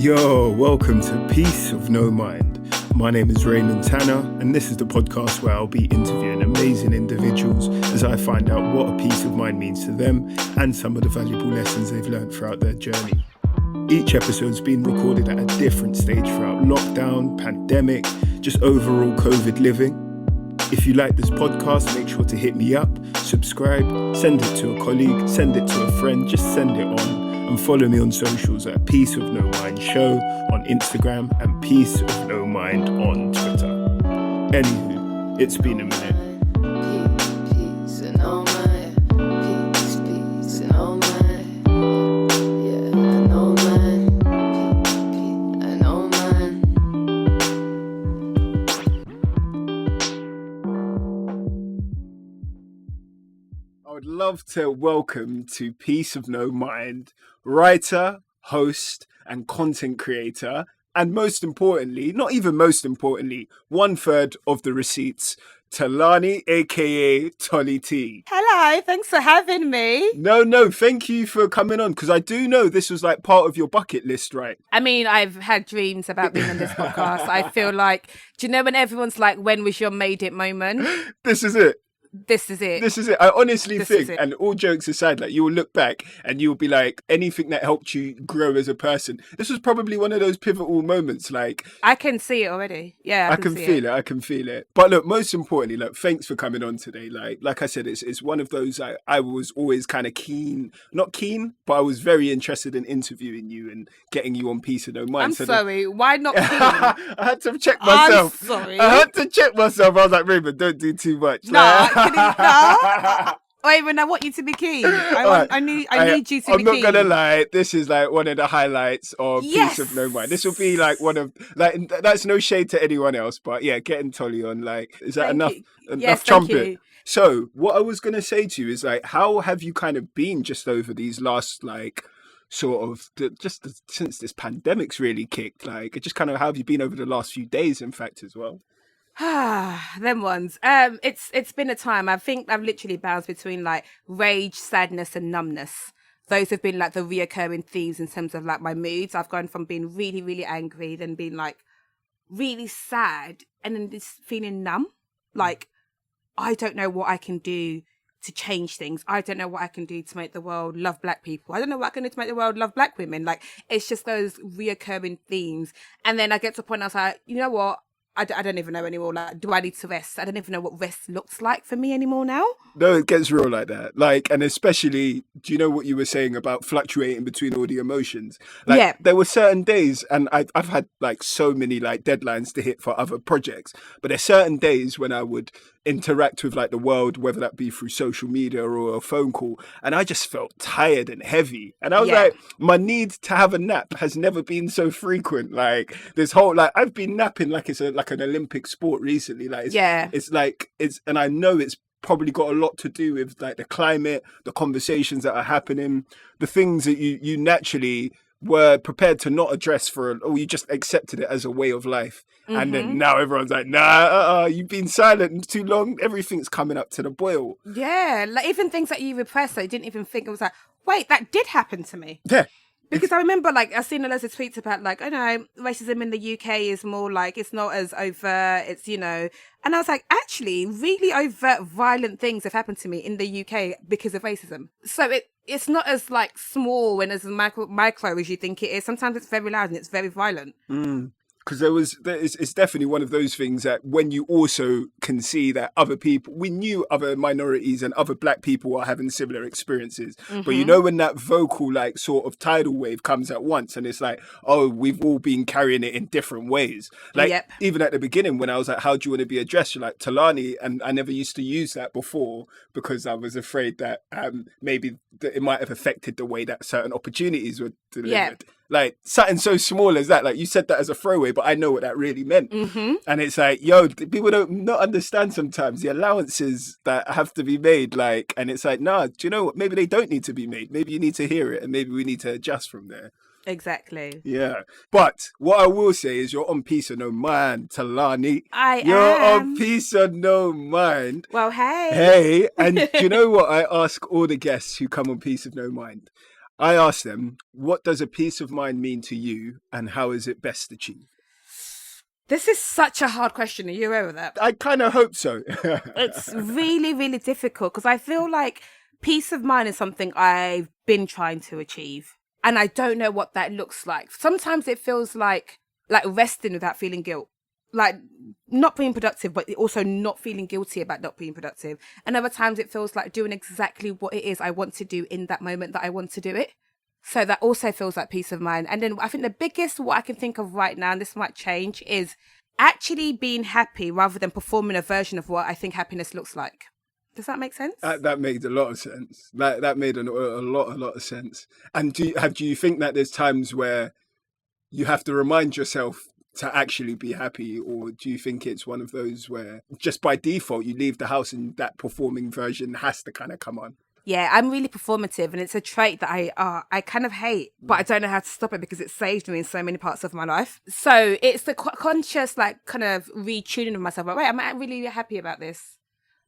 Yo, welcome to Peace of No Mind. My name is Raymond Tanner, and this is the podcast where I'll be interviewing amazing individuals as I find out what a peace of mind means to them and some of the valuable lessons they've learned throughout their journey. Each episode's been recorded at a different stage throughout lockdown, pandemic, just overall COVID living. If you like this podcast, make sure to hit me up, subscribe, send it to a colleague, send it to a friend, just send it on. And follow me on socials at Peace of No Mind Show on Instagram and Peace of No Mind on Twitter. Anywho, it's been a minute. Peace and all mine. Peace and all mine. Yeah, and all mine. Peace and all mine. I would love to welcome to Peace of No Mind writer, host, and content creator, and most importantly, not even most importantly, 1/3 of the receipts, Tolly, aka Tolly T. Hello, thanks for having me. No, thank you for coming on, because I do know this was like part of your bucket list, right? I mean, I've had dreams about being on this podcast. I feel like, do you know when everyone's like, when was your made it moment? This is it. This is it. This is it. I honestly This think, is it. and all jokes aside, like you will look back and you'll be like, anything that helped you grow as a person. This was probably one of those pivotal moments. Like I can see it already. Yeah, I can feel it. I can feel it. But look, most importantly, look, thanks for coming on today. Like I said, it's one of those. I was always kind of not keen, but I was very interested in interviewing you and getting you on Peace of No Mind. I'm So why not keen? I had to check myself. I'm sorry. I had to check myself. I was like, Raymond, don't do too much. No, no. Wait, I want you to be keen. I need you to be keen. I'm not gonna lie. This is like one of the highlights of Yes. Peace of No Mind. This will be like one of like. That's no shade to anyone else, but yeah, getting Tolly on. Like, is that Thank enough? you. Enough Yes, thank trumpet. you. So, what I was gonna say to you is like, how have you kind of been just over these last like sort of since this pandemic's really kicked? Like, just kind of how have you been over the last few days? In fact, as well. Them ones. It's been a time. I think I've literally bounced between like rage, sadness, and numbness. Those have been like the reoccurring themes in terms of like my moods. I've gone from being really, really angry, then being like really sad, and then just feeling numb. Like I don't know what I can do to change things. I don't know what I can do to make the world love black people. I don't know what I can do to make the world love black women. Like it's just those reoccurring themes. And then I get to a point I was like, you know what? I don't even know anymore. Like, do I need to rest? I don't even know what rest looks like for me anymore now. No, it gets real like that. Like, and especially, do you know what you were saying about fluctuating between all the emotions? Like, Yeah. there were certain days, and I've had like so many like deadlines to hit for other projects, but there's certain days when I would interact with like the world, whether that be through social media or a phone call, and I just felt tired and heavy. And I was Yeah. like, my need to have a nap has never been so frequent. Like this whole like I've been napping like it's like an Olympic sport recently. Like it's and I know it's probably got a lot to do with like the climate, the conversations that are happening, the things that you naturally were prepared to not address or you just accepted it as a way of life. And then now everyone's like, nah, you've been silent too long. Everything's coming up to the boil. Yeah. Like even things that you repressed, I didn't even think. I was like, wait, that did happen to me. Yeah. Because I remember, like, I've seen loads of tweets about, like, I know, racism in the UK is more like, it's not as overt, it's, you know. And I was like, actually, really overt, violent things have happened to me in the UK because of racism. So it's not as, like, small and as micro as you think it is. Sometimes it's very loud and it's very violent. Because it's definitely one of those things that when you also can see that other people, we knew other minorities and other black people are having similar experiences. But you know, when that vocal, like sort of tidal wave comes at once and it's like, oh, we've all been carrying it in different ways. Like even at the beginning when I was like, how do you want to be addressed? You're like Talani. And I never used to use that before because I was afraid that maybe that it might have affected the way that certain opportunities were delivered. Yeah. Like something so small as that, like you said that as a throwaway, but I know what that really meant. And it's like, yo, people don't not understand sometimes the allowances that have to be made. Like, and it's like, nah, do you know what? Maybe they don't need to be made. Maybe you need to hear it and maybe we need to adjust from there. Exactly. Yeah. But what I will say is you're on Peace of No Mind, Talani. You're am. on Peace of No Mind. Well, hey. Hey. And do you know what I ask all the guests who come on Peace of No Mind? I asked them, what does a peace of mind mean to you and how is it best achieved? This is such a hard question. Are you aware of that? I kind of hope so. It's really, really difficult because I feel like peace of mind is something I've been trying to achieve. And I don't know what that looks like. Sometimes it feels like resting without feeling guilt. Like not being productive, but also not feeling guilty about not being productive. And other times it feels like doing exactly what it is I want to do in that moment that I want to do it. So that also feels like peace of mind. And then I think the biggest, what I can think of right now, and this might change, is actually being happy rather than performing a version of what I think happiness looks like. Does that make sense? That made a lot of sense. That made a lot of sense. And do you think that there's times where you have to remind yourself to actually be happy, or do you think it's one of those where just by default you leave the house and that performing version has to kind of come on? Yeah, I'm really performative, and it's a trait that I kind of hate, but I don't know how to stop it because it saved me in so many parts of my life. So it's the conscious, kind of retuning of myself. Like, wait, am I really happy about this?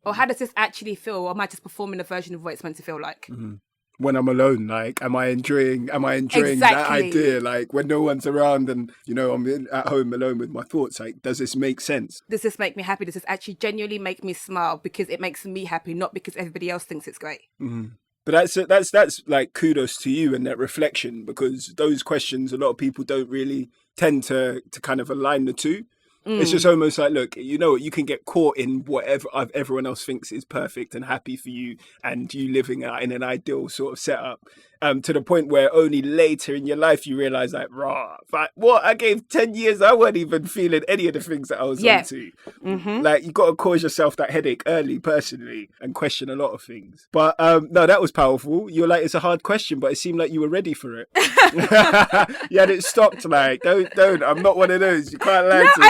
Or how does this actually feel? Or am I just performing a version of what it's meant to feel like? Mm-hmm. When I'm alone, am I enjoying exactly. that idea? When no one's around and, I'm at home alone with my thoughts, does this make sense? Does this make me happy? Does this actually genuinely make me smile because it makes me happy, not because everybody else thinks it's great? Mm-hmm. But that's kudos to you and that reflection, because those questions, a lot of people don't really tend to kind of align the two. It's just almost like, look, you can get caught in whatever everyone else thinks is perfect and happy for you, and you living out in an ideal sort of setup, to the point where only later in your life you realize, I gave 10 years, I wasn't even feeling any of the things that I was onto. Mm-hmm. You got to cause yourself that headache early, personally, and question a lot of things. But no, that was powerful. You're like, it's a hard question, but it seemed like you were ready for it. You had it stopped. Don't. I'm not one of those. You can't lie to me.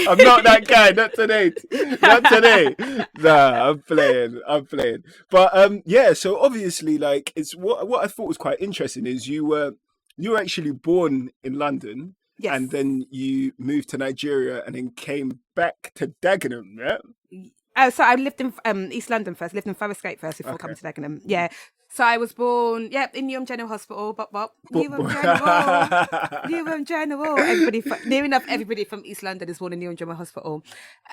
I'm not that guy. Not today. Not today. Nah, I'm playing. But yeah. So obviously, it's what I thought was quite interesting is you were actually born in London. Yes. And then you moved to Nigeria and then came back to Dagenham, yeah? So I lived in East London first. Lived in Forest Gate first before coming to Dagenham. Yeah. So I was born, in Newham General Hospital. Newham General. Near enough everybody from East London is born in Newham General Hospital.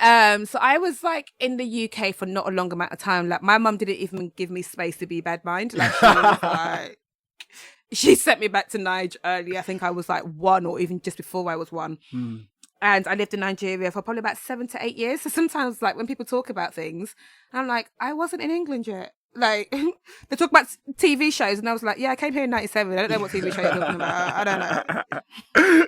So I was in the UK for not a long amount of time. My mum didn't even give me space to be bad mind. She was she sent me back to Niger early. I think I was 1 or even just before I was 1. And I lived in Nigeria for probably about 7 to 8 years. So sometimes when people talk about things, I'm like, I wasn't in England yet. They talk about TV shows and I was like, yeah, I came here in 97. I don't know what TV show you're talking about. I don't know.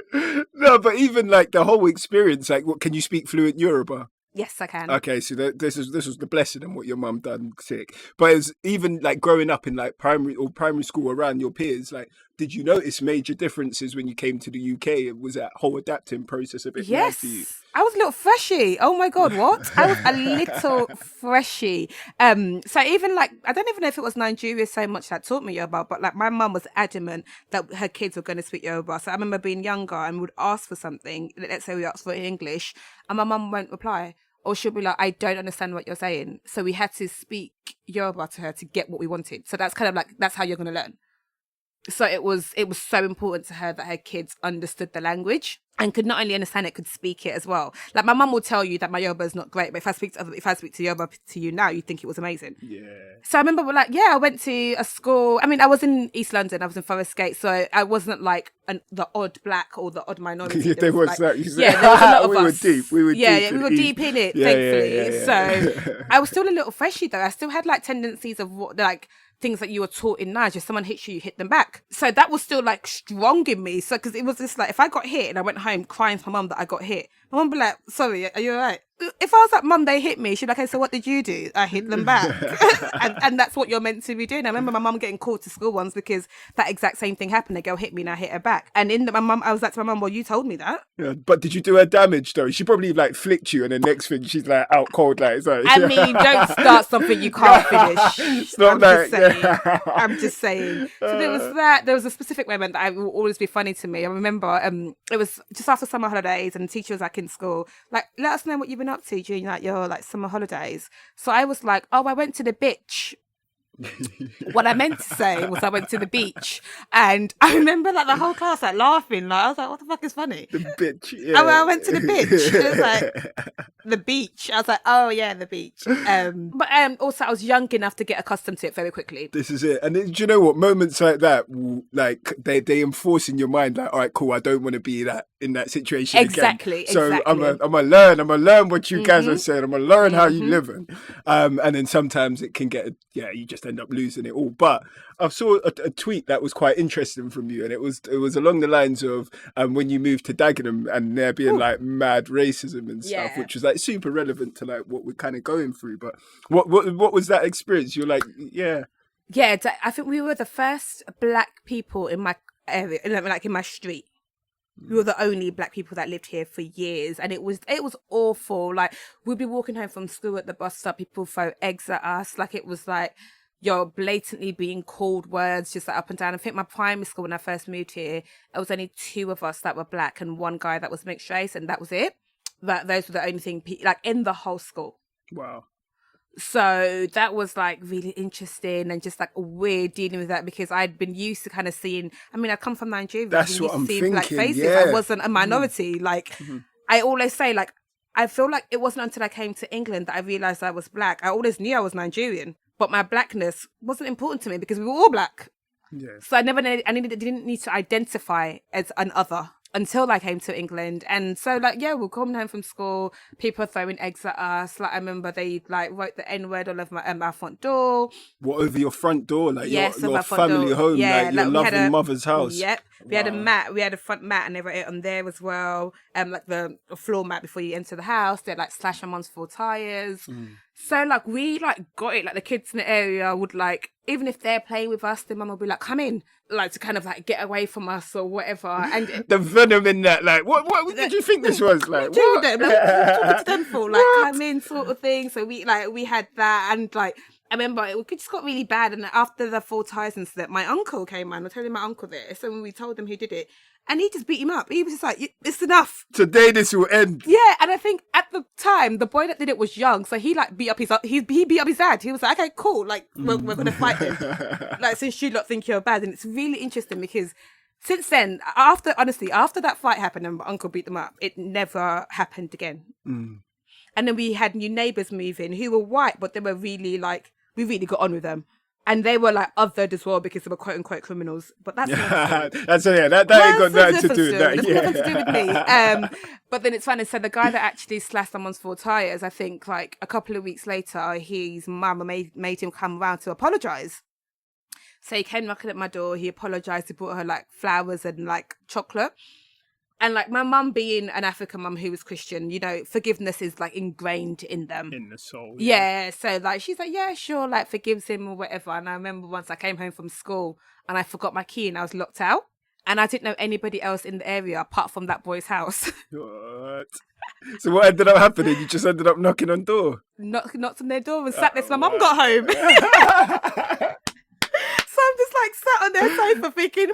No, but even the whole experience, what, can you speak fluent Yoruba? Yes, I can. Okay, so this was the blessing and what your mum done sick. But it's even growing up in primary school around your peers, did you notice major differences when you came to the UK? Was that whole adapting process a bit mad for you? I was a little freshy. Oh my God, what? I was a little freshy. So even I don't even know if it was Nigeria so much that taught me Yoruba, but my mum was adamant that her kids were going to speak Yoruba. So I remember being younger and would ask for something. Let's say we asked for English and my mum won't reply. Or she'll be like, I don't understand what you're saying. So we had to speak Yoruba to her to get what we wanted. So that's kind of that's how you're going to learn. So it was so important to her that her kids understood the language and could not only understand it, could speak it as well. My mum will tell you that my Yoruba is not great, but if I speak to Yoruba to you now, you think it was amazing. Yeah. So I remember I went to a school. I mean, I was in East London. I was in Forest Gate, so I wasn't the odd black or the odd minority. There was that. Yeah, there was a lot of we us. Were deep. We were deep. We were deep in it, thankfully. So I was still a little freshy though. I still had tendencies of what things that you were taught in Niger. Someone hits you hit them back. So that was still strong in me. So because it was just if I got hit and I went home crying to my mum that I got hit, my mum would be like, sorry, are you all right? If I was Mum, they hit me, she'd be like, okay, so what did you do? I hit them back. and that's what you're meant to be doing. I remember my mum getting called to school once because that exact same thing happened. The girl hit me and I hit her back. And I was like to my mum, well, you told me that. Yeah, but did you do her damage though? She probably flicked you and the next thing she's out cold I mean, don't start something you can't finish. It's not I'm just saying. So there was that. There was a specific moment that will always be funny to me. I remember it was just after summer holidays and the teacher was in school, let us know what you've been up to during your summer holidays. So I was like, oh, I went to the beach. What I meant to say was I went to the beach, and I remember like the whole class like laughing. Like I was like, "What the fuck is funny?" The bitch. Yeah. I went to the beach. It was like the beach. I was like, "Oh yeah, the beach." But also I was young enough to get accustomed to it very quickly. This is it. And do you know what? Moments like that, like they enforce in your mind, like, all right, cool, I don't want to be in that situation Exactly. again. So exactly. I'm gonna learn what you guys are saying. I'm gonna learn how you living. And then sometimes it can get, you just end up losing it all. But I saw a tweet that was quite interesting from you, and it was along the lines of when you moved to Dagenham and there being like mad racism and stuff, Yeah. which was like super relevant to like what we're kind of going through. But what was that experience? You're like, yeah. Yeah, I think we were the first black people in my area, like in my street. We were the only black people that lived here for years, and it was awful. Like we'd be walking home from school at the bus stop, people throw eggs at us. Like it was like you're blatantly being called words just like up and down. I think my primary school when I first moved here, it was only 2 of us that were black and 1 guy that was mixed race, and that was it. Those were the only thing like in the whole school. Wow. So that was like really interesting and just like weird dealing with that because I'd been used to kind of seeing, I mean, I come from Nigeria. That's what I'm thinking. Black faces. Yeah. I wasn't a minority. Like I always say, like, I feel like it wasn't until I came to England that I realized I was black. I always knew I was Nigerian, but my blackness wasn't important to me because we were all black. Yeah. So I didn't need to identify as an other until I came to England. And so like, yeah, we're coming home from school, people are throwing eggs at us. Like I remember they like wrote the N-word all over our front door. What, over your front door? Like Yes, your over our front family door. home, Yeah, like your like we had loving a- mother's house. Yep. We had a mat. We had a front mat and they wrote it on there as well. Like the floor mat before you enter the house. They had like slash and ones for tires. So like we like got it. Like the kids in the area would like, even if they're playing with us, their mum would be like, come in. Like to kind of like get away from us or whatever. And The venom in that, like, what did you think this was? Like, do what? them. Like, what are you talking to them for? Like, come in, sort of thing. So we had that, and like I remember it just got really bad. And after the 4 ties incident, my uncle came on. I told him my uncle this. So when we told him who did it, and he just beat him up. He was just like, "It's enough." Today this will end. Yeah, and I think at the time the boy that did it was young, so he like beat up he beat up his dad. He was like, "Okay, cool. Like we're gonna fight him." Like since you lot think you're bad, and it's really interesting because. Since then, after that fight happened and my uncle beat them up, it never happened again. And then we had new neighbours move in who were white, but they were really like, we really got on with them. And they were like othered as well because they were quote unquote criminals. But that's that ain't got nothing to do with that. That's nothing to do with me. But then it's funny. So the guy that actually slashed someone's 4 tires, I think like a couple of weeks later, his mum made him come round to apologise. So he came knocking at my door. He apologised. He brought her like flowers and like chocolate. And like my mum being an African mum who was Christian, you know, forgiveness is like ingrained in them. In the soul. Yeah. So like she's like, yeah, sure, like forgives him or whatever. And I remember once I came home from school and I forgot my key and I was locked out. And I didn't know anybody else in the area apart from that boy's house. What? So what ended up happening? You just ended up knocking on door. Knocked on their door and sat there. So my mum got home. So I'm just like sat on their sofa thinking,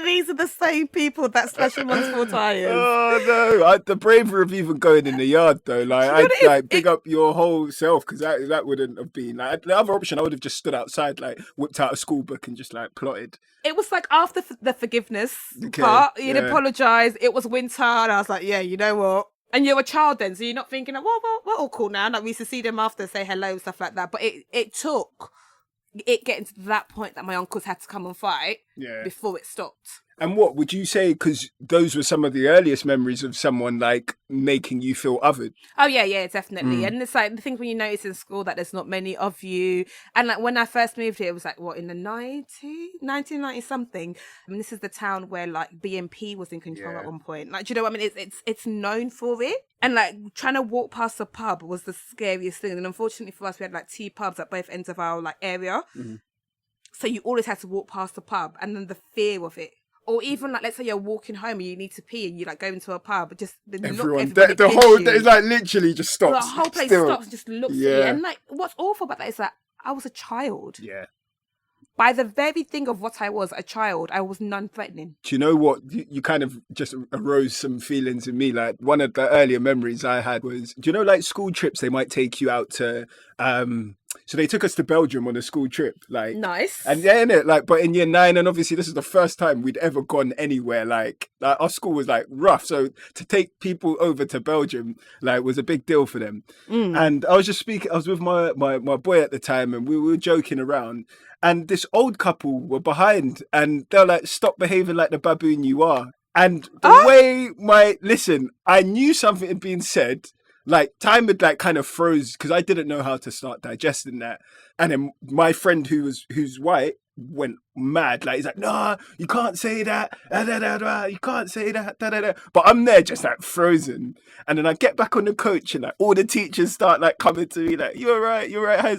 these are the same people that slashed one's 4 tires. Oh no! The bravery of even going in the yard though, like I'd like big up your whole self because that wouldn't have been like the other option. I would have just stood outside, like whipped out a school book and just like plotted. It was like after the forgiveness Okay, part, he'd yeah. apologised. It was winter, and I was like, yeah, you know what? And you're a child then, so you're not thinking, well, we're all cool now. Like we used to see them after, say hello and stuff like that. But it took it getting to that point that my uncles had to come and fight before it stopped. And what would you say? Because those were some of the earliest memories of someone like making you feel othered. Oh yeah, definitely. And it's like the things when you notice in school that there's not many of you. And like when I first moved here, it was like what in the 1990 something. I mean, this is the town where like BNP was in control at one point. Like, do you know what I mean? It's known for it. And like trying to walk past a pub was the scariest thing. And unfortunately for us, we had like 2 pubs at both ends of our like area. So you always had to walk past the pub, and then the fear of it. Or even like, let's say you're walking home and you need to pee and you like go into a pub, but just Everyone, the whole it's like literally just stops. The whole place still. stops and just looks at you. And like, what's awful about that is that I was a child. Yeah. By the very thing of what I was, a child, I was non-threatening. Do you know what? You kind of just arose some feelings in me. Like one of the earlier memories I had was, do you know, like school trips, they might take you out to so they took us to Belgium on a school trip, like Nice. and yeah, innit, like, but in year 9, and obviously this is the first time we'd ever gone anywhere. Like our school was like rough, so to take people over to Belgium like was a big deal for them. And I was with my boy at the time, and we were joking around. And this old couple were behind, and they're like, "Stop behaving like the baboon you are." And the way I knew something had been said. Like time had like kind of froze because I didn't know how to start digesting that. And then my friend who's white went mad. Like he's like, "No, you can't say that. You can't say that." But I'm there just like frozen. And then I get back on the coach, and like all the teachers start like coming to me like, "You're right.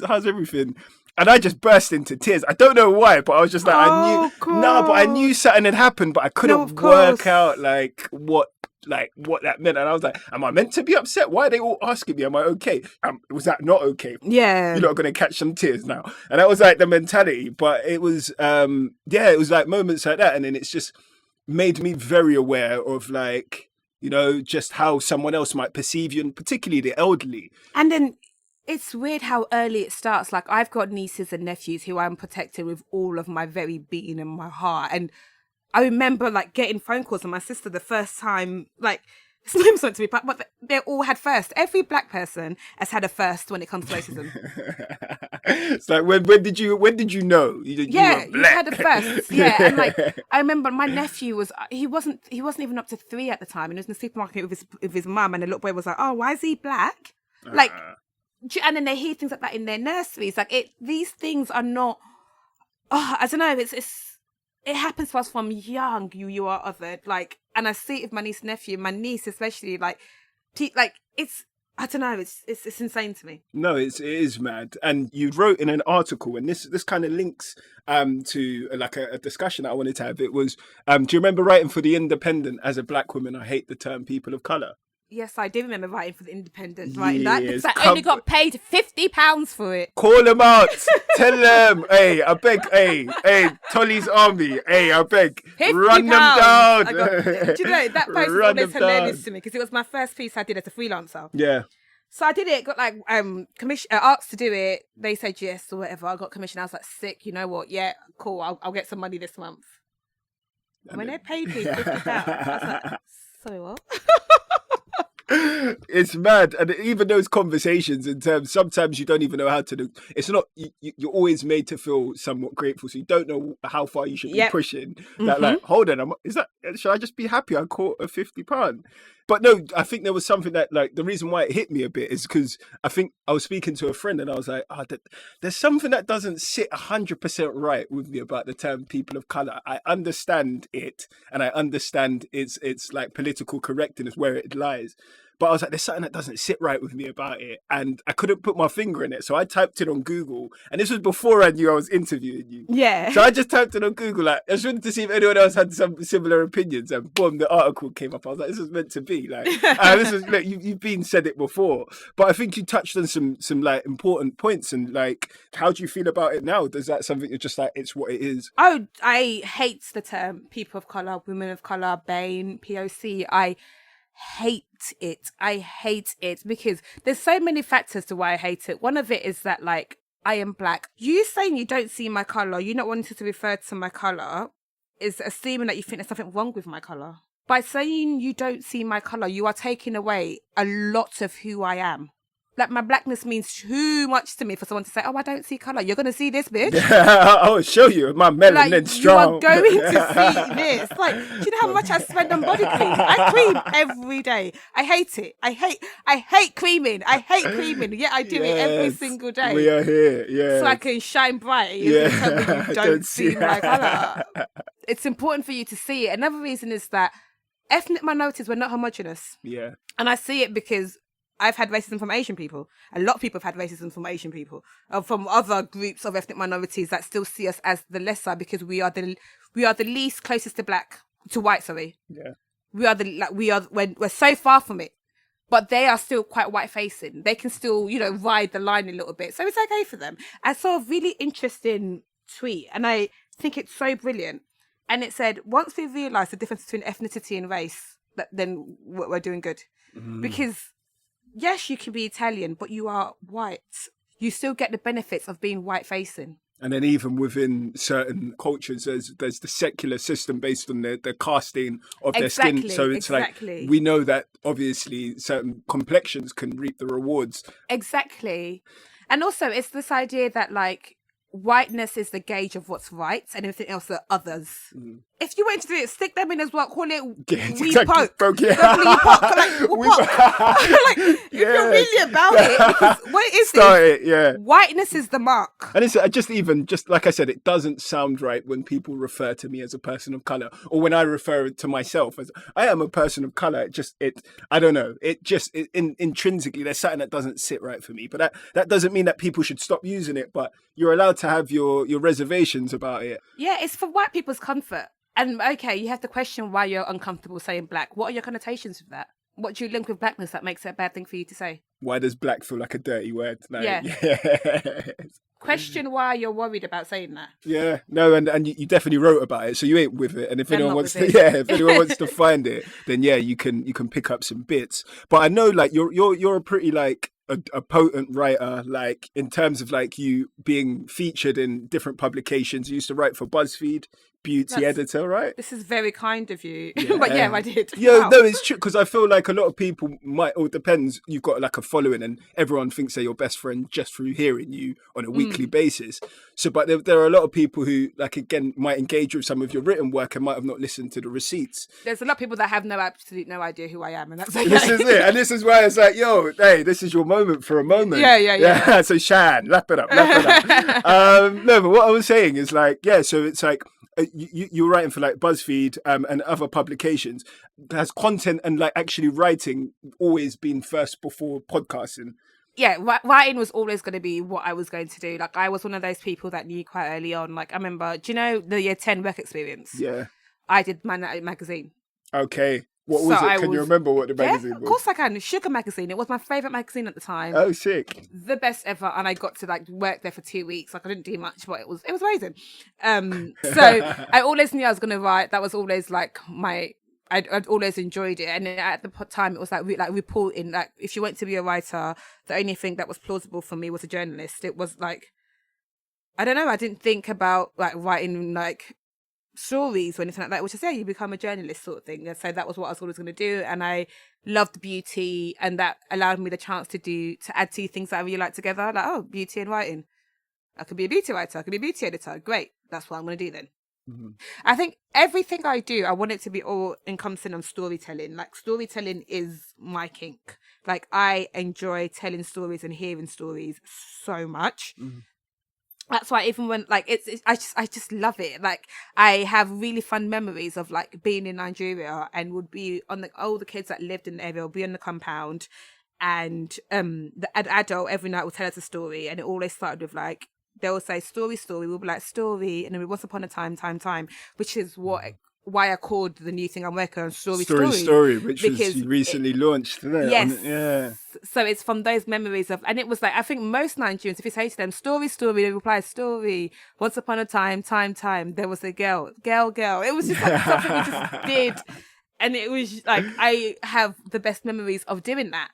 How's everything?" And I just burst into tears. I don't know why, but I was just like, I knew something had happened, but I couldn't work out what that meant. And I was like, am I meant to be upset? Why are they all asking me, am I okay? Was that not okay? Yeah. You're not going to catch some tears now. And that was like the mentality. But it was, it was like moments like that. And then it's just made me very aware of like, you know, just how someone else might perceive you, and particularly the elderly. And then it's weird how early it starts. Like I've got nieces and nephews who I'm protecting with all of my very being and my heart. And I remember like getting phone calls from my sister the first time, like it's not even something to me, but they all had first. Every black person has had a first when it comes to racism. It's like when did you know? You had a first. Yeah, and like I remember my nephew he wasn't even up to 3 at the time, and he was in the supermarket with his mum, and the little boy was like, "Oh, why is he black?" Like. And then they hear things like that in their nurseries. Like these things are not. I don't know. It happens to us from young. You are othered. Like, and I see it with my niece and nephew, my niece especially. Like it's. I don't know. It's insane to me. No, it is mad. And you wrote in an article, and this kind of links to like a discussion that I wanted to have. It was, do you remember writing for The Independent as a black woman? I hate the term people of colour. Yes, I do remember writing for The Independent, writing that, because I only got paid £50 for it. Call them out. Tell them, hey, I beg, hey, Tolly's Army, hey, I beg, run them down. Do you know, that post was always hilarious to me, because it was my first piece I did as a freelancer. Yeah. So I did it, got like commission, asked to do it. They said yes or whatever. I got commission. I was like, sick, you know what? Yeah, cool. I'll get some money this month. And when they paid me £50, I was like, sorry, what? It's mad. And even those conversations in terms, sometimes you don't even know how to do. It's not, you're always made to feel somewhat grateful, so you don't know how far you should be pushing. That like, hold on, should I just be happy I caught a £50? But no, I think there was something that, like, the reason why it hit me a bit is because I think I was speaking to a friend, and I was like, there's something that doesn't sit 100% right with me about the term people of colour. I understand it, and I understand it's like political correctness where it lies. But I was like, there's something that doesn't sit right with me about it. And I couldn't put my finger in it. So I typed it on Google. And this was before I knew I was interviewing you. Yeah. So I just typed it on Google. Like, I just wanted to see if anyone else had some similar opinions. And boom, the article came up. I was like, this is meant to be. Like, this is, look, you've said it before. But I think you touched on some like important points. And like, how do you feel about it now? Is that something you're just like, it's what it is? Oh, I hate the term people of colour, women of colour, BAME, POC. I hate it because there's so many factors to why I hate it. One of it is that, like, I am black. You saying you don't see my colour, you not wanting to refer to my colour, is assuming that you think there's something wrong with my colour. By saying you don't see my colour, you are taking away a lot of who I am. Like, my blackness means too much to me for someone to say, oh, I don't see colour. You're going to see this, bitch. I'll show you my melanin like, strong. You are going to see this. Like, do you know how much I spend on body cream? I cream every day. I hate it. I hate creaming. Yeah, I do it every single day. We are here, yeah. So I can shine bright. Yeah. You don't see my colour. It's important for you to see it. Another reason is that ethnic minorities were not homogenous. Yeah. And I see it because I've had racism from Asian people. A lot of people have had racism from Asian people, from other groups of ethnic minorities that still see us as the lesser because we are the least closest to white. Sorry. Yeah. We're so far from it, but they are still quite white facing. They can still, ride the line a little bit. So it's okay for them. I saw a really interesting tweet, and I think it's so brilliant. And it said, once we realise the difference between ethnicity and race, then we're doing good. Mm-hmm. Because yes, you can be Italian, but you are white. you still get the benefits of being white facing. And then even within certain cultures, there's the secular system based on the casting of their skin. So it's like, we know that obviously certain complexions can reap the rewards. Exactly. And also it's this idea that like whiteness is the gauge of what's right and everything else are others. If you went to do it, stick them in as well, call it we poke. Yeah. If you're really about it, because what is it? Yeah. Whiteness is the mark. And it's just like I said, it doesn't sound right when people refer to me as a person of color, or when I refer to myself as I am a person of color. I don't know. Intrinsically, there's something that doesn't sit right for me. But that doesn't mean that people should stop using it. But you're allowed to have your reservations about it. Yeah, it's for white people's comfort. And okay, you have to question why you're uncomfortable saying black. What are your connotations with that? What do you link with blackness that makes it a bad thing for you to say? Why does black feel like a dirty word? Like, yeah. Question why you're worried about saying that. Yeah, no, and you definitely wrote about it, so you ain't with it. And if anyone wants to find it, then yeah, you can pick up some bits. But I know like you're a pretty like a potent writer, like in terms of like you being featured in different publications. You used to write for BuzzFeed, beauty editor, right? This is very kind of you. But yeah, I did. Yeah, wow. No, it's true, because I feel like a lot of people it depends, you've got like a following and everyone thinks they're your best friend just through hearing you on a weekly basis. So, but there are a lot of people who, like, again, might engage with some of your written work and might have not listened to the receipts. There's a lot of people that have absolutely no idea who I am, and that's okay. This is it. And this is why it's like, yo, hey, this is your moment for a moment. Yeah. So Shan, lap it up. No, but what I was saying is like, yeah, so it's like, you're writing for like BuzzFeed and other publications. Has content and like actually writing always been first before podcasting? Yeah, writing was always going to be what I was going to do. Like, I was one of those people that knew quite early on. Like, I remember, do you know the year 10 work experience? Yeah. I did Man At It magazine. Okay. What was it? Can you remember what the magazine was? Of course I can. Sugar magazine. It was my favourite magazine at the time. Oh, sick. The best ever. And I got to like work there for 2 weeks. Like, I didn't do much, but it was amazing. So I always knew I was going to write. That was always like I'd always enjoyed it. And at the time it was like reporting. Like, if you went to be a writer, the only thing that was plausible for me was a journalist. It was like, I don't know. I didn't think about like writing like stories or anything like that, which is you become a journalist sort of thing. And so that was what I was always going to do. And I loved beauty, and that allowed me the chance to add two things that I really like together. Like, beauty and writing. I could be a beauty writer, I could be a beauty editor. Great, that's what I'm going to do then. Mm-hmm. I think everything I do, I want it to be all encompassing on storytelling. Like, storytelling is my kink. Like, I enjoy telling stories and hearing stories so much. Mm-hmm. That's why even when like I just love it. Like, I have really fun memories of like being in Nigeria and would be on all the kids that lived in the area will be on the compound, and the adult every night will tell us a story, and it always started with like they will say story, we'll be like story, and then once upon a time, which is why I called the new thing I'm working on story, which was recently launched. Yes. Yeah. So it's from those memories of, and it was like, I think most Nigerians, if you say to them, story, they reply, story. Once upon a time, there was a girl. It was just like something we just did. And it was like, I have the best memories of doing that.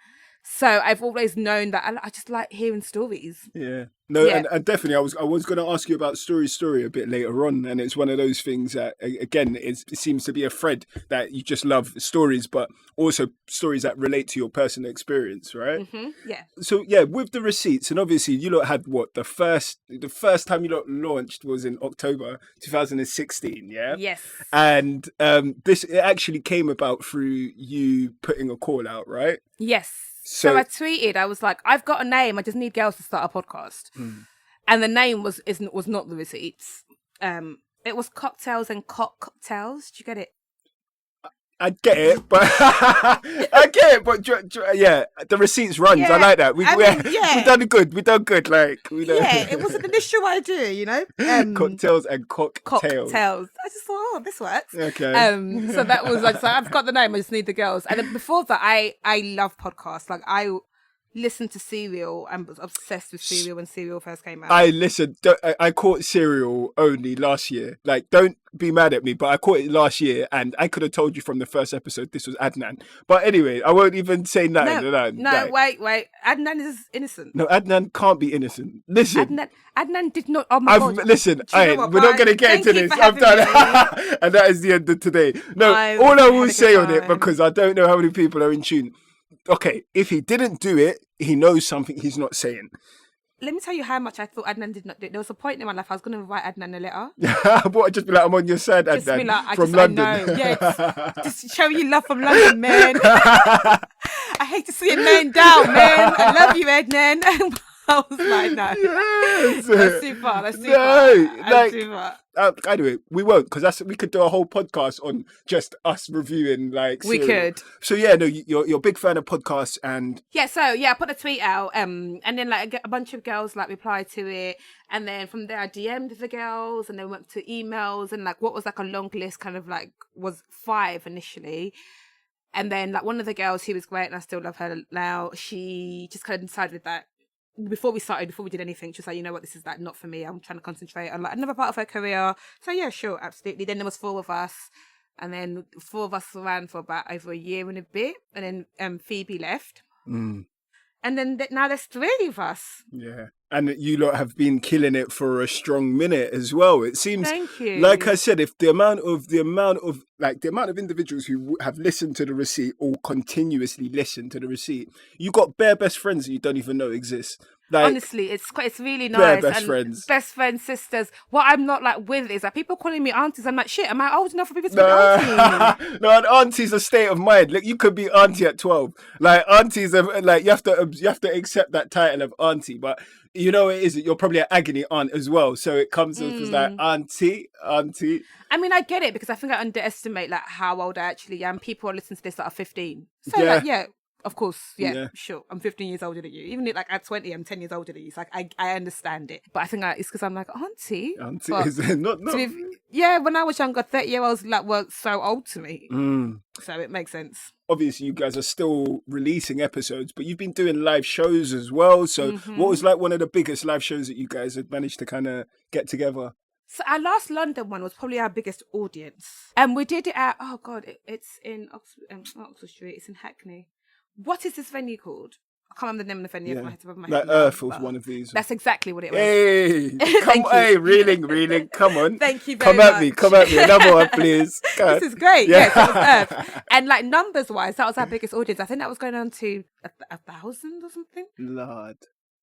So I've always known that I just like hearing stories. Yeah. No, yeah. And definitely, I was going to ask you about story a bit later on, and it's one of those things that, again, it seems to be a thread that you just love stories, but also stories that relate to your personal experience, right? Mm-hmm. Yeah. So yeah, with the receipts, and obviously you lot had the first time you lot launched was in October 2016, yeah. Yes. And it actually came about through you putting a call out, right? Yes. So I tweeted, I was like, I've got a name, I just need girls to start a podcast. And the name was not the receipts. It was Cocktails and Cocktails. Did you get it? I get it, but yeah, the receipts runs. Yeah, I like that. We've done good. Yeah, it was an initial idea, you know. Cocktails and cocktails. I just thought, this works. Okay. So that was like, so I've got the name. I just need the girls. And then before that, I love podcasts. Like, listened to Serial and was obsessed with Serial when Serial first came out. I listened. I caught Serial only last year. Like, don't be mad at me, but I caught it last year, and I could have told you from the first episode this was Adnan. But anyway, I won't even say nothing. No, wait. Adnan is innocent. No, Adnan can't be innocent. Listen, Adnan did not. Oh my God. Listen, Do you know what, we're not Brian? going to get Thank into you this. for I'm done. having me. And that is the end of today. No, all I will say on it, because I don't know how many people are in tune. Okay, if he didn't do it, he knows something he's not saying. Let me tell you how much I thought Adnan did not do it. There was a point in my life I was going to write Adnan a letter. What? Just be like, I'm on your side, Adnan. Just be like, from London. I know. Yeah, just show you love from London, man. I hate to see a man down, man. I love you, Adnan. I was like, no. Yes. That's too far. That's too No, far. like, Too far. Anyway, we won't, because we could do a whole podcast on just us reviewing like. We Serial. could. So yeah, no, you're a big fan of podcasts, and I put a tweet out, and then like a bunch of girls like replied to it, and then from there I DM'd the girls, and then went to emails, and like what was like a long list, kind of like was 5 initially. And then like one of the girls who was great, and I still love her now, she just kind of decided that before we did anything, she was like, you know what, this is like not for me. I'm trying to concentrate on like another part of her career. So yeah, sure, absolutely. Then there was 4 of us, and then 4 of us ran for about over a year and a bit, and then Phoebe left, and then now there's 3 of us. Yeah, and you lot have been killing it for a strong minute as well. It seems. Thank you. Like I said, if the amount of individuals who have listened to the receipt or continuously listen to the receipt, you got bare best friends that you don't even know exist. Like, honestly, it's really nice. Best friends. Best friends, sisters. What I'm not like with is like people calling me aunties. I'm like, shit, am I old enough for people to be auntie? No, an auntie's a state of mind. Like, you could be auntie at 12. Like, aunties are like, you have to accept that title of auntie, but you know it is. You're probably an agony aunt as well, so it comes off as like auntie. I mean, I get it, because I think I underestimate like how old I actually am. People are listening to this that are 15. So like, yeah. Of course, yeah, sure. I'm 15 years older than you. Even if, like at 20, I'm 10 years older than you. It's like I understand it, but I think it's because I'm like auntie. Auntie but is not. Yeah, when I was younger, 30-year-olds like were so old to me. So it makes sense. Obviously, you guys are still releasing episodes, but you've been doing live shows as well. So, what was like one of the biggest live shows that you guys had managed to kind of get together? So our last London one was probably our biggest audience, and we did it at it's in not Oxford Street. It's in Hackney. What is this venue called? I can't remember the name of the venue. Off my head. Like Earth was one of these. That's exactly what it was. Hey, come on, hey, reeling, come on. Thank you very much. Come at me. Another one, please. This is great. Yeah. Yes, it was Earth. And like numbers wise, that was our biggest audience. I think that was going on to 1,000 or something. Lord.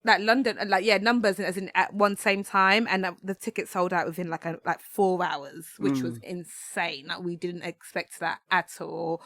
Like London, like numbers as in at one same time, and the tickets sold out within like 4 hours, which was insane. Like we didn't expect that at all.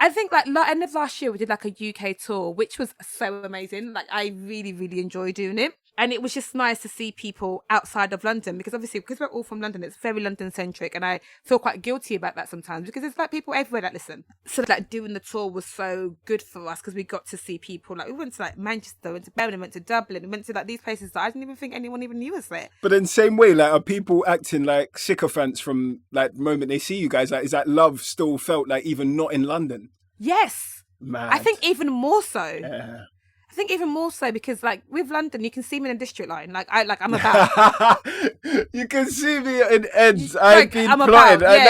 I think like end of last year we did like a UK tour, which was so amazing. Like I really, really enjoyed doing it. And it was just nice to see people outside of London, because obviously, because we're all from London, it's very London centric. And I feel quite guilty about that sometimes, because it's like people everywhere that listen. So like doing the tour was so good for us, because we got to see people. Like we went to like Manchester, went to Birmingham, went to Dublin, we went to like these places that I didn't even think anyone even knew us there. But in the same way, like, are people acting like sycophants from like the moment they see you guys? Like, is that love still felt like even not in London? Yes. Mad. I think even more so. Yeah. I think even more so, because like with London, you can see me in the district line. I'm about. You can see me in ends. Like, I'm about. I'm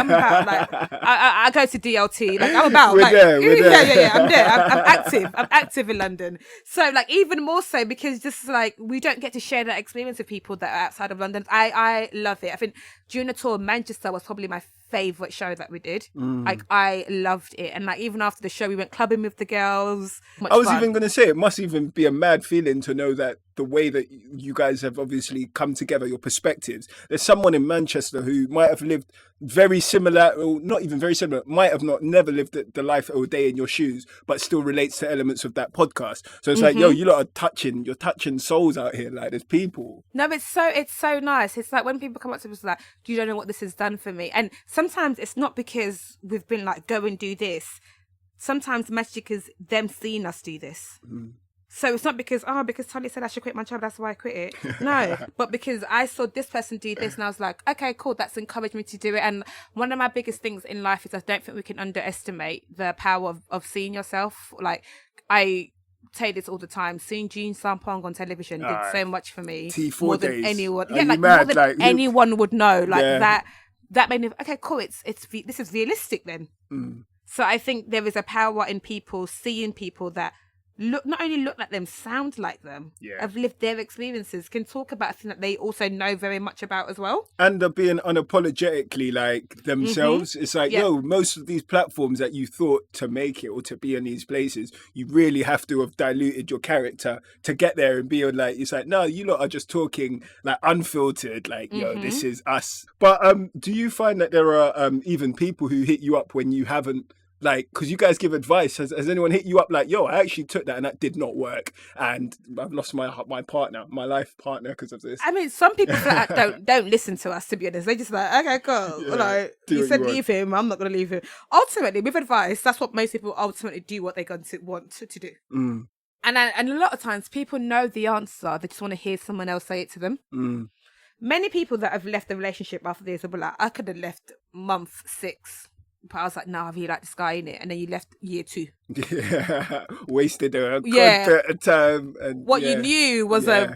about. Like I go to DLT. Like I'm about. We're there. I'm there. I'm active. I'm active in London. So like even more so, because just like we don't get to share that experience with people that are outside of London. I love it. I think during the tour, Manchester was probably my favorite show that we did. Like I loved it, and like even after the show we went clubbing with the girls. I was even going to say, it must even be a mad feeling to know that the way that you guys have obviously come together, your perspectives, there's someone in Manchester who might have lived very similar, or not even very similar, might have never lived the life or day in your shoes, but still relates to elements of that podcast. So it's like, yo, you lot are you're touching souls out here. Like, there's people. No, it's so nice. It's like when people come up to us like, you don't know what this has done for me. And sometimes it's not because we've been like, go and do this. Sometimes the magic is them seeing us do this. So it's not because Tolly said I should quit my job, that's why I quit it. No, but because I saw this person do this, and I was like, okay, cool, that's encouraged me to do it. And one of my biggest things in life is I don't think we can underestimate the power of seeing yourself. Like, I say this all the time. Seeing June Sampong on television did so much for me. T4 more than days. anyone. Are Yeah, you like mad? more than Like, anyone would know. Like Yeah. that made me, okay, cool. This is realistic then. So I think there is a power in people seeing people that not only look like them, sound like them, have lived their experiences, can talk about things that they also know very much about as well. And they're being unapologetically like themselves. It's like, yo, most of these platforms that you thought to make it or to be in these places, you really have to have diluted your character to get there and be like, it's like, no, you lot are just talking like unfiltered, like, yo, this is us. But do you find that there are even people who hit you up when you haven't, like, because you guys give advice. Has anyone hit you up like, yo, I actually took that and that did not work, and I've lost my partner, my life partner, because of this? I mean, some people flat out don't listen to us, to be honest. They just like, okay, cool. Yeah, Like, do you what said you want. leave him, I'm not going to leave him. Ultimately, with advice, that's what most people ultimately do what they're going to want to do. And a lot of times people know the answer. They just want to hear someone else say it to them. Many people that have left the relationship after this will be like, I could have left month 6. But I was like, no, I really like this guy, innit? And then you left year 2. Yeah, wasted a good Yeah. bit of time. And What you knew was Yeah. a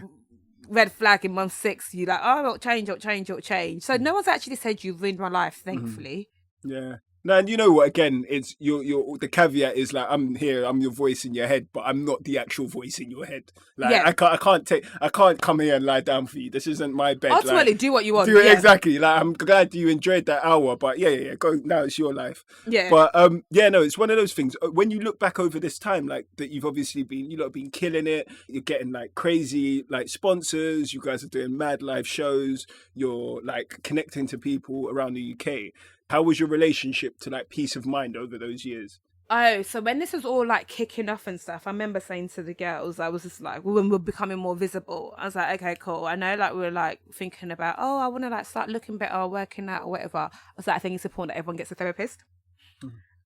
red flag in month 6. You're like, oh, it'll change. So no one's actually said you've ruined my life, thankfully. Yeah. No, and you know what? Again, it's your the caveat is like, I'm here, I'm your voice in your head, but I'm not the actual voice in your head. Like, Yeah. I can't come here and lie down for you. This isn't my bed. Ultimately, like, do what you want. do it yeah. exactly. Like, I'm glad you enjoyed that hour, but yeah. Go now. It's your life. Yeah. But no, it's one of those things. When you look back over this time, like that, you've obviously you lot have been killing it. You're getting like crazy like sponsors. You guys are doing mad live shows. You're like connecting to people around the UK. How was your relationship to like peace of mind over those years? Oh, so when this was all like kicking off and stuff, I remember saying to the girls, I was just like, when we're becoming more visible, I was like, okay, cool. I know like we're like thinking about, oh, I want to like start looking better, working out or whatever. I was like, I think it's important that everyone gets a therapist.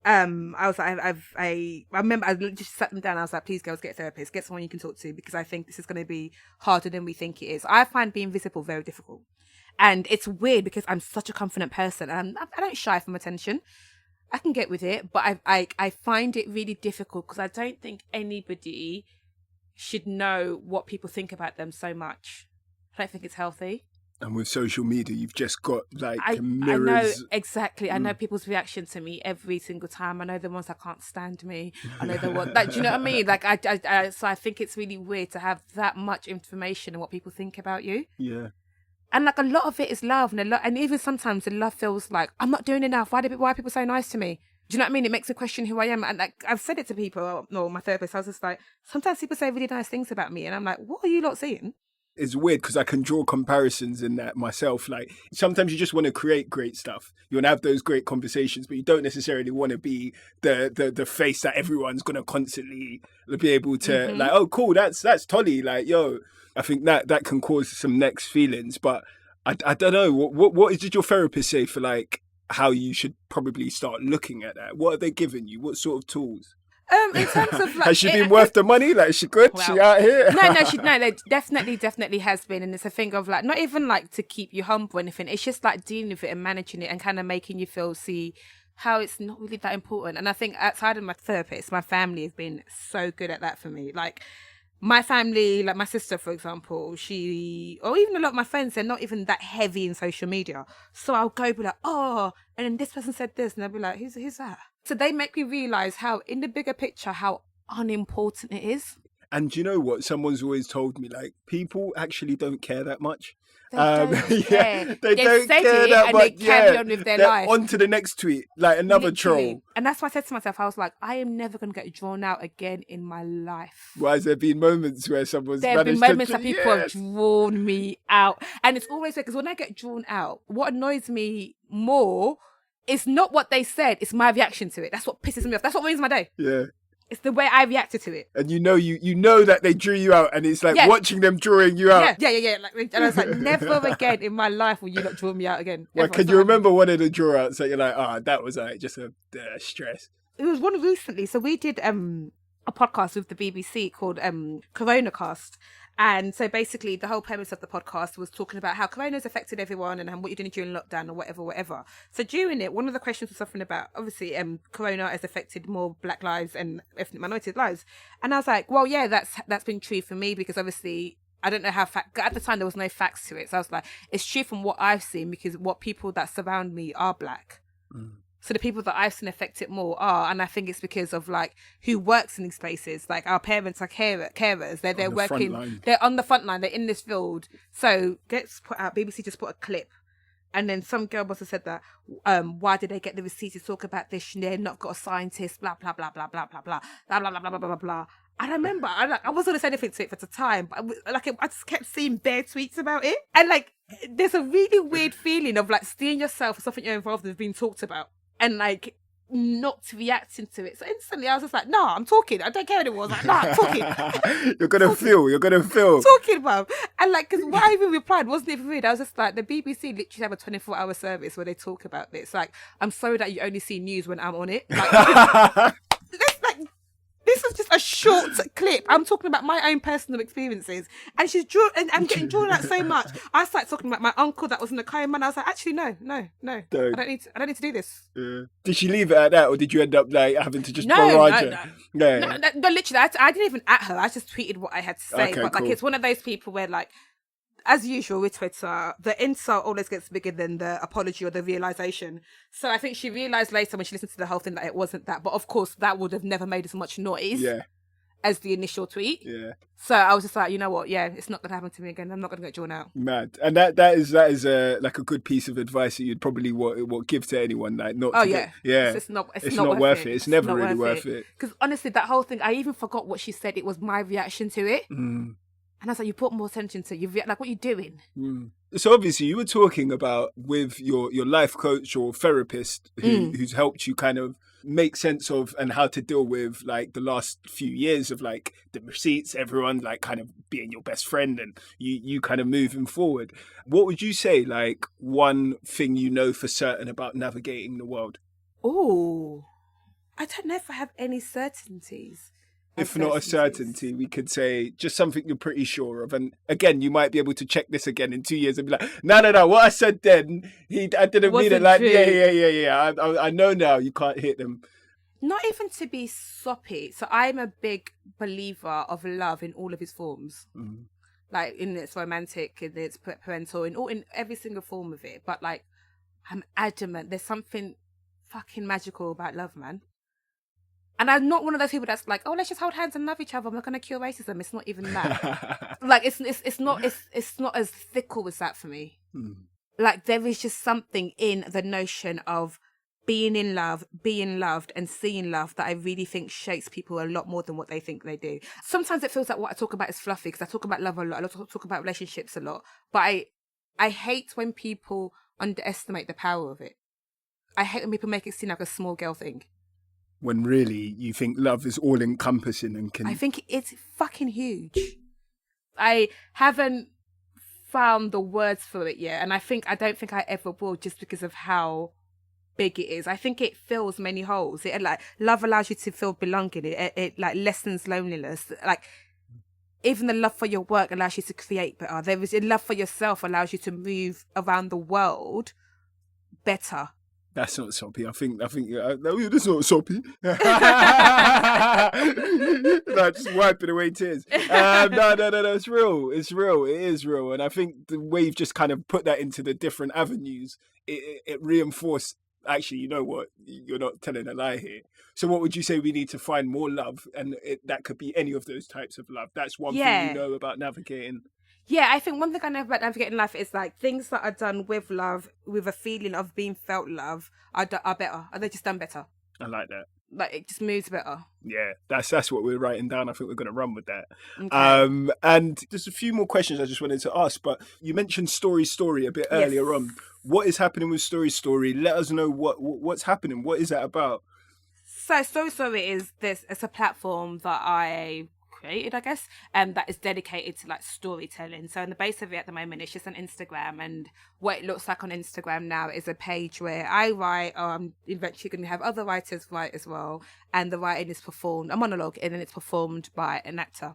I was like, I remember I just sat them down. I was like, please girls, get a therapist, get someone you can talk to, because I think this is going to be harder than we think it is. I find being visible very difficult. And it's weird because I'm such a confident person and I don't shy from attention. I can get with it, but I find it really difficult because I don't think anybody should know what people think about them so much. I don't think it's healthy. And with social media, you've just got like I mirrors. know exactly. I know people's reaction to me every single time. I know the ones that can't stand me. I know the ones that, do you know what I mean? Like so I think it's really weird to have that much information on what people think about you. Yeah. And like a lot of it is love, and even sometimes the love feels like I'm not doing enough. Why are people so nice to me? Do you know what I mean? It makes me question who I am. And like I've said it to people, my therapist. I was just like, sometimes people say really nice things about me, and I'm like, what are you lot seeing? It's weird because I can draw comparisons in that myself. Like sometimes you just want to create great stuff. You want to have those great conversations, but you don't necessarily want to be the face that everyone's gonna constantly be able to like. Oh, cool, that's Tolly. Like, yo. I think that can cause some next feelings, but I don't know. What did your therapist say for like how you should probably start looking at that? What are they giving you? What sort of tools? In terms of like, has she been worth the money? Like, is she good? Well, she out here? no, there definitely has been, and it's a thing of like not even like to keep you humble or anything. It's just like dealing with it and managing it and kind of making you see how it's not really that important. And I think outside of my therapist, my family has been so good at that for me. Like. My family, like my sister, for example, or even a lot of my friends, they're not even that heavy in social media. So I'll go be like, oh, and then this person said this, and they'll be like, who's that? So they make me realise how, in the bigger picture, how unimportant it is. And do you know what? Someone's always told me, like, people actually don't care that much. They don't care. They don't said care it that and much. they carry on with their They're life. on to the next tweet, like another Literally. troll. And that's why I said to myself, I was like, I am never going to get drawn out again in my life. Why has there been moments where someone's There have been managed moments to... that people have drawn me out. And it's always because when I get drawn out, what annoys me more is not what they said, it's my reaction to it. That's what pisses me off. That's what ruins my day. Yeah. It's the way I reacted to it. And you know that they drew you out, and it's like watching them drawing you out. Yeah. Like, and I was like, never again in my life will you not draw me out again. Well, Ever. can you remember one of the draw outs that you're like, that was like just a stress? It was one recently. So we did a podcast with the BBC called Corona Cast. And so basically the whole premise of the podcast was talking about how corona's affected everyone and what you're doing during lockdown or whatever. So during it, one of the questions was something about, obviously, corona has affected more Black lives and ethnic minority lives. And I was like, well, yeah, that's been true for me, because obviously I don't know how at the time there was no facts to it. So I was like, it's true from what I've seen, because what people that surround me are Black. So the people that I've seen affect it more are, and I think it's because of like who works in these places. Like our parents are carers. They're working. They're on the front line. They're in this field. So gets put out. BBC just put a clip, and then some girl must have said that. Why did they get the receipt to talk about this? They're not got a scientist. Blah blah blah blah blah blah blah blah blah blah blah blah blah blah. And I remember I wasn't gonna say anything to it for the time, but I just kept seeing bare tweets about it, and like there's a really weird feeling of like seeing yourself or something you're involved in being talked about. And like not reacting to it. So instantly I was just like, no, I'm talking. I don't care what it was. Like, no, I'm talking. You're going to feel. Talking about. And like, because what I even replied wasn't even rude. I was just like, the BBC literally have a 24-hour service where they talk about this. Like, I'm sorry that you only see news when I'm on it. Like, this is just a short clip. I'm talking about my own personal experiences. And and I'm getting drawn out so much. I started talking about my uncle that was in the coma, and I was like, actually, no. I don't need to do this. Yeah. Did she leave it at that, or did you end up like having to just barrage her? No, literally, I didn't even at her. I just tweeted what I had to say. Okay, but like, cool. It's one of those people where like, as usual with Twitter, the insult always gets bigger than the apology or the realization. So I think she realized later when she listened to the whole thing that it wasn't that. But of course, that would have never made as much noise as the initial tweet. Yeah. So I was just like, you know what? Yeah, it's not going to happen to me again. I'm not going to get drawn out. Mad. And that is like a good piece of advice that you'd probably what give to anyone. Like not. Oh yeah. It's not worth it. It's never really worth it. Because honestly, that whole thing, I even forgot what she said. It was my reaction to it. And I was like, you put more attention to it. Like, what are you doing? So obviously you were talking about with your life coach or therapist who's helped you kind of make sense of and how to deal with like the last few years of like the receipts, everyone like kind of being your best friend and you kind of moving forward. What would you say like one thing you know for certain about navigating the world? Oh, I don't know if I have any certainties. If not a certainty, we could say just something you're pretty sure of. And again, you might be able to check this again in 2 years and be like, no, what I said then, I didn't mean it like, yeah. I know now you can't hit them. Not even to be soppy. So I'm a big believer of love in all of its forms. Like in its romantic, in its parental, in every single form of it. But like, I'm adamant. There's something fucking magical about love, man. And I'm not one of those people that's like, oh, let's just hold hands and love each other. I'm not going to cure racism. It's not even that. Like, it's not as fickle as that for me. Like, there is just something in the notion of being in love, being loved, and seeing love that I really think shapes people a lot more than what they think they do. Sometimes it feels like what I talk about is fluffy because I talk about love a lot. I talk about relationships a lot. But I hate when people underestimate the power of it. I hate when people make it seem like a small girl thing. When really you think love is all encompassing and can... I think it's fucking huge. I haven't found the words for it yet. And I don't think I ever will, just because of how big it is. I think it fills many holes. It like love allows you to feel belonging. It like lessens loneliness. Like even the love for your work allows you to create better. There is a love for yourself allows you to move around the world better. That's not soppy. I think that's not soppy. No, just wiping away tears. No. It's real. It's real. It is real. And I think the way you've just kind of put that into the different avenues, it reinforced. Actually, you know what? You're not telling a lie here. So, what would you say we need to find more love? And that could be any of those types of love. That's one thing you know about navigating. Yeah, I think one thing I know about navigating life is like things that are done with love, with a feeling of being felt love, are better. Are they just done better? I like that. Like it just moves better. Yeah, that's what we're writing down. I think we're going to run with that. Okay. And there's a few more questions I just wanted to ask, but you mentioned Story a bit earlier on. What is happening with Story? Let us know what's happening. What is that about? So Story is this. It's a platform that I created, I guess, that is dedicated to like storytelling. So in the base of it at the moment, it's just on Instagram, and what it looks like on Instagram now is a page where I write, or I'm eventually going to have other writers write as well, and the writing is performed, a monologue, and then it's performed by an actor.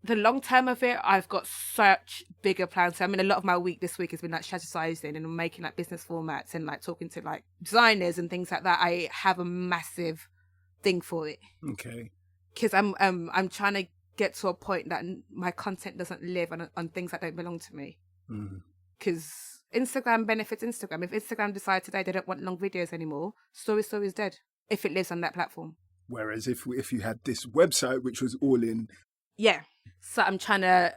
the long term of it, I've got such bigger plans. So, I mean, a lot of my week this week has been like strategizing and making like business formats and like talking to like designers and things like that. I have a massive thing for it. Okay. Because I'm trying to get to a point that my content doesn't live on things that don't belong to me. Because Instagram benefits Instagram. If Instagram decide today they don't want long videos anymore, story's dead if it lives on that platform. Whereas if you had this website, which was all in. Yeah. So I'm trying to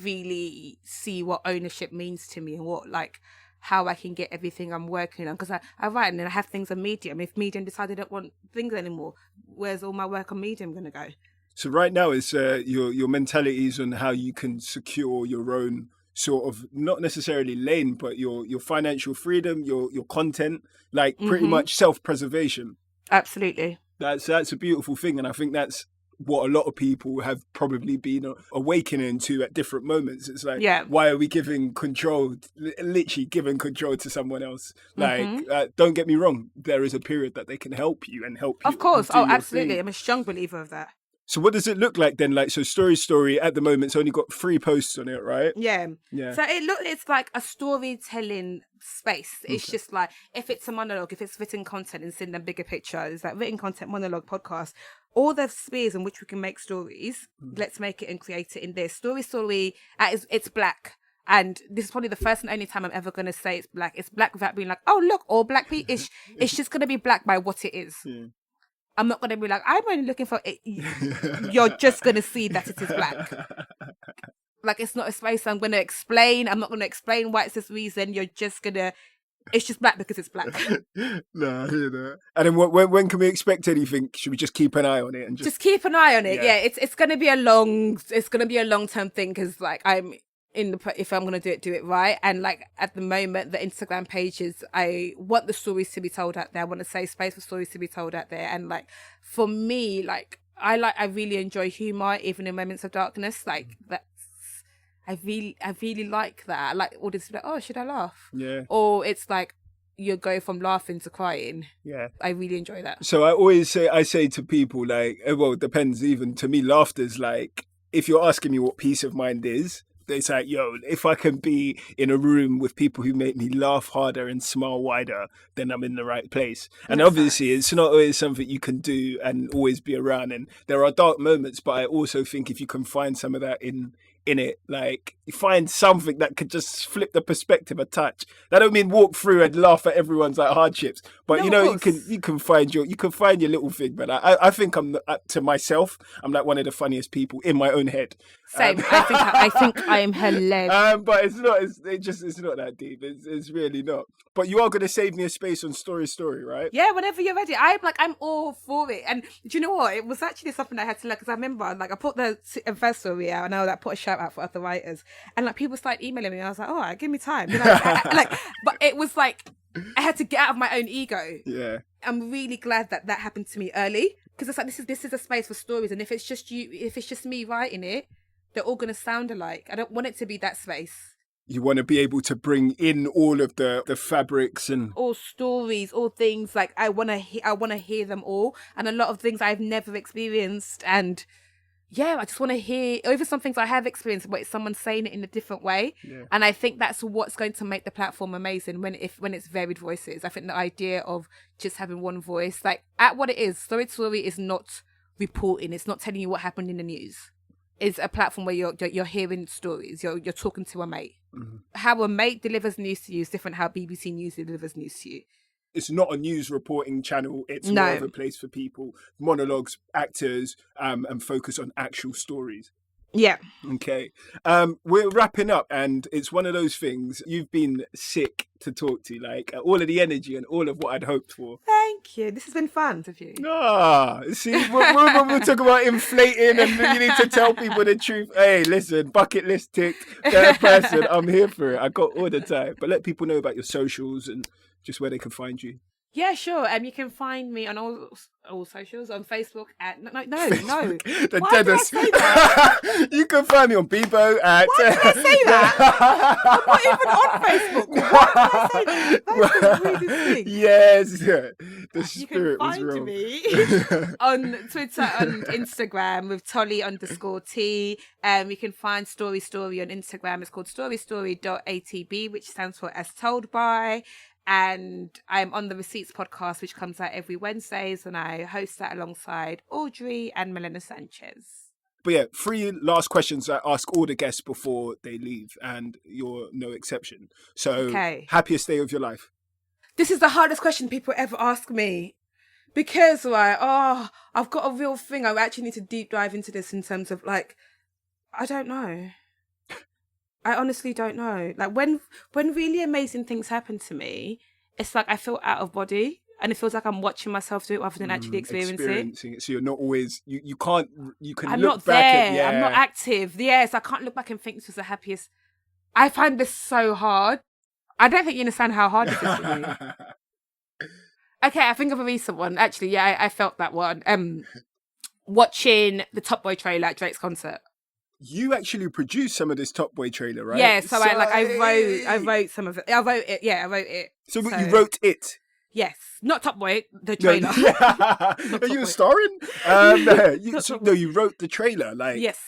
really see what ownership means to me and what, like, how I can get everything I'm working on. Because I write and then I have things on Medium. If Medium decided they don't want things anymore, where's all my work on Medium going to go? So right now is your mentalities on how you can secure your own sort of, not necessarily lane, but your financial freedom, your content, like pretty much self-preservation. Absolutely. That's a beautiful thing. And I think that's what a lot of people have probably been awakening to at different moments. It's like, why are we giving control, literally giving control to someone else? Like, don't get me wrong, there is a period that they can help you and help you. Of course. do your Absolutely. thing. I'm a strong believer of that. So what does it look like then? Like, so Story at the moment, it's only got 3 posts on it, right? Yeah. Yeah. So it's like a storytelling space. It's just like, if it's a monologue, if it's written content and seeing the bigger picture, it's like written content, monologue, podcast, all the spheres in which we can make stories, let's make it and create it in this. Story, it's black. And this is probably the first and only time I'm ever going to say it's black. It's black without being like, oh, look, all black people. It's just going to be black by what it is. Yeah. I'm not going to be like, I'm only looking for it. You're just going to see that it is black. Like, it's not a space I'm going to explain. I'm not going to explain why it's this reason. You're just going to, it's just black because it's black. No, I hear that. And then when can we expect anything? Should we just keep an eye on it? And just keep an eye on it. Yeah, it's going to be a long-term thing because, like, if I'm going to do it right. And like at the moment, the Instagram pages, I want the stories to be told out there. I want to say space for stories to be told out there. And like, for me, like, I really enjoy humor, even in moments of darkness. Like I really like that. I like all this, like, oh, should I laugh? Yeah. Or it's like, you go from laughing to crying. Yeah. I really enjoy that. So I say to people, like, well, it depends. Even to me, laughter's like, if you're asking me what peace of mind is, it's like, yo, if I can be in a room with people who make me laugh harder and smile wider, then I'm in the right place. And obviously, it's not always something you can do and always be around. And there are dark moments, but I also think if you can find some of that in it, like, you find something that could just flip the perspective a touch. I don't mean walk through and laugh at everyone's like hardships, but no, you know, you can find your little thing. But I think I'm to myself, I'm like one of the funniest people in my own head. Same. I think I am hilarious. But it's not. It's not that deep. It's really not. But you are going to save me a space on Story, right? Yeah, whenever you're ready. I'm all for it. And do you know what? It was actually something I had to learn because I remember, like, I put the first story out and I like, put a shout out for other writers, and like people started emailing me. And I was like, all right, give me time. You know, but it was like I had to get out of my own ego. Yeah, I'm really glad that happened to me early because it's like this is a space for stories, and if it's just me writing it, they're all gonna sound alike. I don't want it to be that space. You want to be able to bring in all of the fabrics and all stories, all things. Like I want to hear them all, and a lot of things I've never experienced. And yeah, I just want to hear even some things I have experienced, but it's someone saying it in a different way. Yeah. And I think that's what's going to make the platform amazing when it's varied voices. I think the idea of just having one voice, like at what it is, Story is not reporting. It's not telling you what happened in the news. It's a platform where you're hearing stories. You're talking to a mate. Mm-hmm. How a mate delivers news to you is different how BBC News delivers news to you. It's not a news reporting channel. It's more of a place for people, monologues, actors, and focus on actual stories. Yeah. Okay. We're wrapping up, and it's one of those things. You've been sick to talk to, like all of the energy and all of what I'd hoped for. Thank you. This has been fun with you. See, when we talk about inflating and you need to tell people the truth. Hey, listen, bucket list ticked. Third person, I'm here for it. I got all the time. But let people know about your socials and just where they can find you. Yeah, sure. You can find me on all socials, on Facebook at no. The Why did I Dennis. say that? You can find me on Bebo at. Why did I say that? I'm not even on Facebook. Why did I say that? That's the weirdest thing. Yes, the You can spirit was find wrong. me on Twitter and Instagram with Tolly_T. You can find Story on Instagram. It's called storystory.atb, which stands for As Told By. And I'm on the Receipts podcast, which comes out every Wednesdays, and I host that alongside Audrey and Melina Sanchez. But yeah, 3 last questions I ask all the guests before they leave, and you're no exception. So, Okay. Happiest day of your life? This is the hardest question people ever ask me. Because, I've got a real thing. I actually need to deep dive into this in terms of, like, I don't know. I honestly don't know. Like, when really amazing things happen to me, it's like I feel out of body. And it feels like I'm watching myself do it rather than actually experiencing it. So you're not always, you can I'm look not back there. at, yeah. I'm not active. Yes, I can't look back and think this was the happiest. I find this so hard. I don't think you understand how hard it is for me. Okay, I think of a recent one. Actually, yeah, I felt that one. Watching the Top Boy trailer at Drake's concert. You actually produced some of this Top Boy trailer, right? Yeah, so I wrote some of it. I wrote it. Yeah, I wrote it. So you wrote it? Yes, not Top Boy, the trailer. Are you starring? No, you wrote the trailer. Like, yes.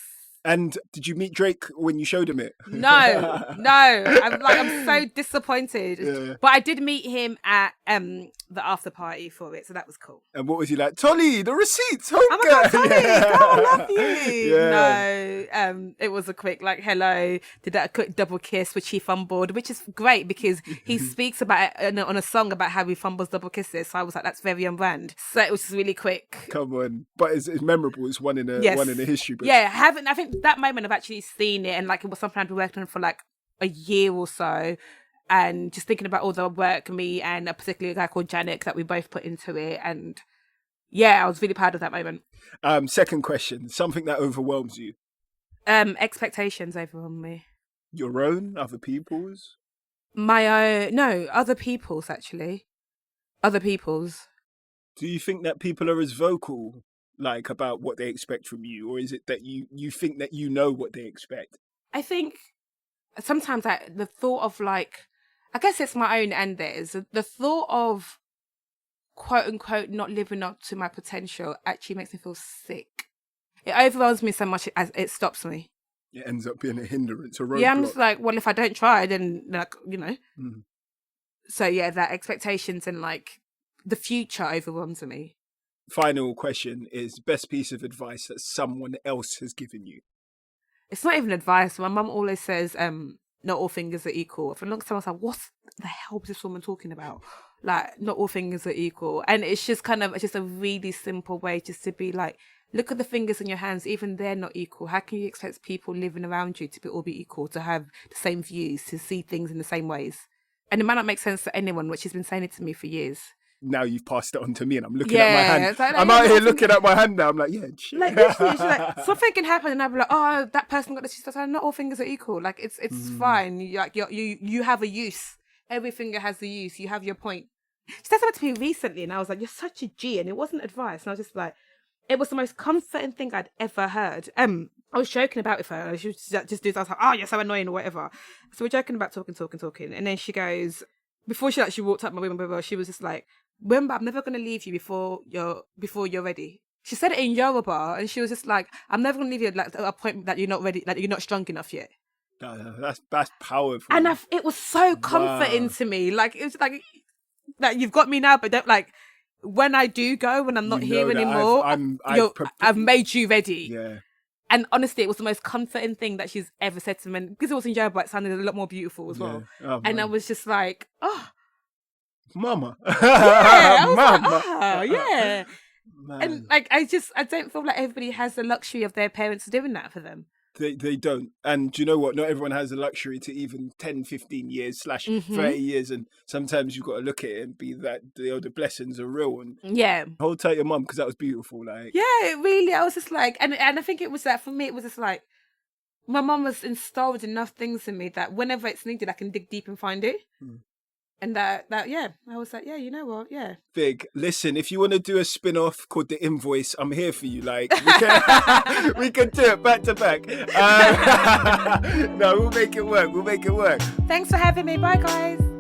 And did you meet Drake when you showed him it? No. I'm so disappointed. Yeah. But I did meet him at the after party for it, so that was cool. And what was he like? Tolly, the receipts. Oh my God, Tolly, Yeah. God, I love you. Yeah. No, it was a quick hello. Did that a quick double kiss, which he fumbled, which is great because he speaks about it on a song about how he fumbles double kisses. So I was like, that's very on brand. So it was just really quick. Come on, but it's memorable. It's one in a history book. Yeah, I think that moment I've actually seen it, and like it was something I'd been working on for like a year or so, and just thinking about all the work me and a particular guy called Janik that we both put into it, and yeah, I was really proud of that moment. Second question, something that overwhelms you. Expectations overwhelm me. Your own, other people's? My own, no, other people's actually. Other people's. Do you think that people are as vocal like about what they expect from you, or is it that you think that you know what they expect? I think sometimes the thought of like, I guess it's my own and theirs, the thought of quote unquote not living up to my potential actually makes me feel sick. It overwhelms me so much as it stops me. It ends up being a hindrance, a roadblock. Yeah, I'm just like, well, if I don't try, then like, Mm. So yeah, that expectations and like the future overwhelms me. Final question is best piece of advice that someone else has given you. It's not even advice. My mum always says, not all fingers are equal. For a long time I was like, what the hell is this woman talking about? Like, not all fingers are equal. And it's just a really simple way just to be like, look at the fingers in your hands, even they're not equal. How can you expect people living around you to all be equal, to have the same views, to see things in the same ways? And it might not make sense to anyone, which she's been saying it to me for years. Now you've passed it on to me and I'm looking at my hand. Like, I'm out here looking at my hand now. I'm like, yeah, shit. Like, literally, she's like, something can happen and I'll be like, oh, that person got this. She's like, not all fingers are equal. Like, it's fine. You have a use. Every finger has a use. You have your point. She said something to me recently and I was like, you're such a G. And it wasn't advice. And I was just like, it was the most comforting thing I'd ever heard. I was joking about it with her. She was just do. I was like, oh, you're so annoying or whatever. So we're joking about talking. And then she goes, before she actually walked up my room, she was just like, remember, I'm never going to leave you before you're ready. She said it in Yoruba, and she was just like, I'm never going to leave you at a point that you're not ready, like you're not strong enough yet. That's powerful. And it was so comforting to me. Like, it was like you've got me now, but don't like, when I do go, when I'm not here anymore, I've made you ready. Yeah. And honestly, it was the most comforting thing that she's ever said to me. And because it was in Yoruba, it sounded a lot more beautiful as well. Oh, and I was just like, oh. Mama. Yeah, I was Mama. like, oh, yeah. Man. And like, I don't feel like everybody has the luxury of their parents doing that for them. They don't. And do you know what? Not everyone has the luxury to even 10, 15 years / 30 years. And sometimes you've got to look at it and be that the blessings are real. And yeah. Hold tight your mum, because that was beautiful. Like, yeah, it really, I was just like, and I think it was that for me, it was just like, my mum has installed enough things in me that whenever it's needed, I can dig deep and find it. And that yeah, I was like, yeah, you know what, yeah. Big. Listen, if you want to do a spin-off called The Invoice, I'm here for you. Like, we can, we can do it back to back. No, we'll make it work. Thanks for having me. Bye, guys.